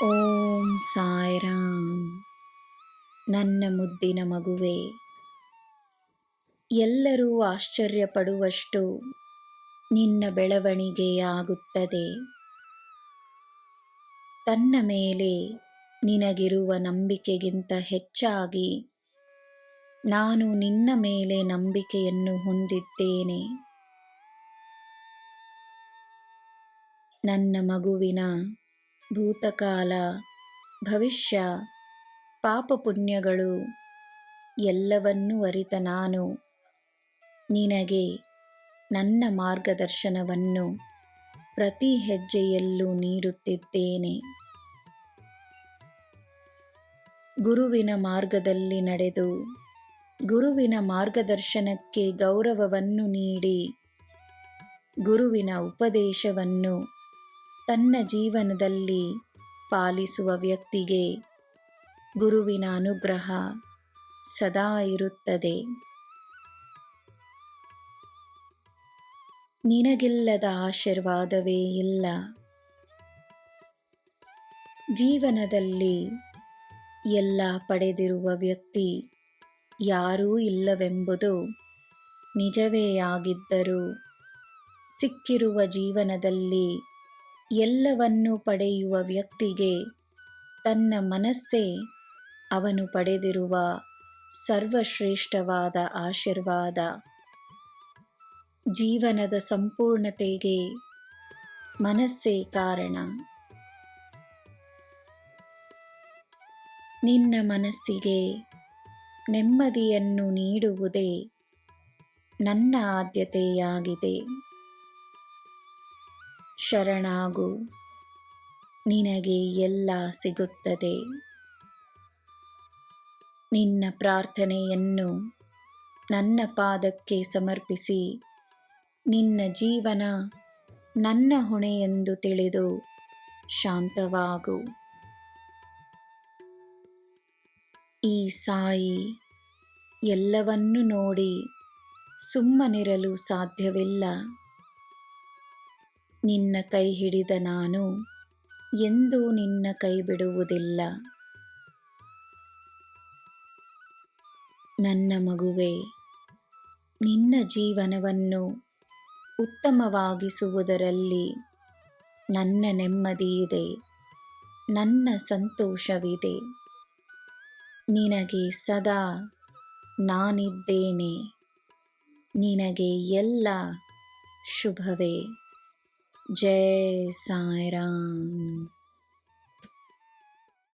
ಓಂ ಸಾಯಿರಾಮ್. ನನ್ನ ಮುದ್ದಿನ ಮಗುವೆ, ಎಲ್ಲರೂ ಆಶ್ಚರ್ಯಪಡುವಷ್ಟು ನಿನ್ನ ಬೆಳವಣಿಗೆಯಾಗುತ್ತದೆ. ತನ್ನ ಮೇಲೆ ನಿನಗಿರುವ ನಂಬಿಕೆಗಿಂತ ಹೆಚ್ಚಾಗಿ ನಾನು ನಿನ್ನ ಮೇಲೆ ನಂಬಿಕೆಯನ್ನು ಹೊಂದಿದ್ದೇನೆ. ನನ್ನ ಮಗುವಿನ ಭೂತಕಾಲ, ಭವಿಷ್ಯ, ಪಾಪ ಪುಣ್ಯಗಳು ಎಲ್ಲವನ್ನೂ ಅರಿತ ನಾನು ನಿನಗೆ ನನ್ನ ಮಾರ್ಗದರ್ಶನವನ್ನು ಪ್ರತಿ ಹೆಜ್ಜೆಯಲ್ಲೂ ನೀಡುತ್ತಿದ್ದೇನೆ. ಗುರುವಿನ ಮಾರ್ಗದಲ್ಲಿ ನಡೆದು ಗುರುವಿನ ಮಾರ್ಗದರ್ಶನಕ್ಕೆ ಗೌರವವನ್ನು ನೀಡಿ ಗುರುವಿನ ಉಪದೇಶವನ್ನು ತನ್ನ ಜೀವನದಲ್ಲಿ ಪಾಲಿಸುವ ವ್ಯಕ್ತಿಗೆ ಗುರುವಿನ ಅನುಗ್ರಹ ಸದಾ ಇರುತ್ತದೆ. ನಿನಗಿಲ್ಲದ ಆಶೀರ್ವಾದವೇ ಇಲ್ಲ. ಜೀವನದಲ್ಲಿ ಎಲ್ಲ ಪಡೆದಿರುವ ವ್ಯಕ್ತಿ ಯಾರೂ ಇಲ್ಲವೆಂಬುದು ನಿಜವೇ ಆಗಿದ್ದರೂ, ಸಿಕ್ಕಿರುವ ಜೀವನದಲ್ಲಿ ಎಲ್ಲವನ್ನೂ ಪಡೆಯುವ ವ್ಯಕ್ತಿಗೆ ತನ್ನ ಮನಸ್ಸೇ ಅವನು ಪಡೆದಿರುವ ಸರ್ವಶ್ರೇಷ್ಠವಾದ ಆಶೀರ್ವಾದ. ಜೀವನದ ಸಂಪೂರ್ಣತೆಗೆ ಮನಸ್ಸೇ ಕಾರಣ. ನಿನ್ನ ಮನಸ್ಸಿಗೆ ನೆಮ್ಮದಿಯನ್ನು ನೀಡುವುದೇ ನನ್ನ ಆದ್ಯತೆಯಾಗಿದೆ. ಶರಣಾಗು, ನಿನಗೆ ಎಲ್ಲ ಸಿಗುತ್ತದೆ. ನಿನ್ನ ಪ್ರಾರ್ಥನೆಯನ್ನು ನನ್ನ ಪಾದಕ್ಕೆ ಸಮರ್ಪಿಸಿ ನಿನ್ನ ಜೀವನ ನನ್ನ ಹೊಣೆಯೆಂದು ತಿಳಿದು ಶಾಂತವಾಗು. ಈ ಸಾಯಿ ಎಲ್ಲವನ್ನೂ ನೋಡಿ ಸುಮ್ಮನಿರಲು ಸಾಧ್ಯವಿಲ್ಲ. ನಿನ್ನ ಕೈ ಹಿಡಿದ ನಾನು ಎಂದೂ ನಿನ್ನ ಕೈ ಬಿಡುವುದಿಲ್ಲ. ನನ್ನ ಮಗುವೆ, ನಿನ್ನ ಜೀವನವನ್ನು ಉತ್ತಮವಾಗಿಸುವುದರಲ್ಲಿ ನನ್ನ ನೆಮ್ಮದಿಯಿದೆ, ನನ್ನ ಸಂತೋಷವಿದೆ. ನಿನಗೆ ಸದಾ ನಾನಿದ್ದೇನೆ. ನಿನಗೆ ಎಲ್ಲ ಶುಭವೇ. ಜೈ ಸಾಯಿರಾಮ್.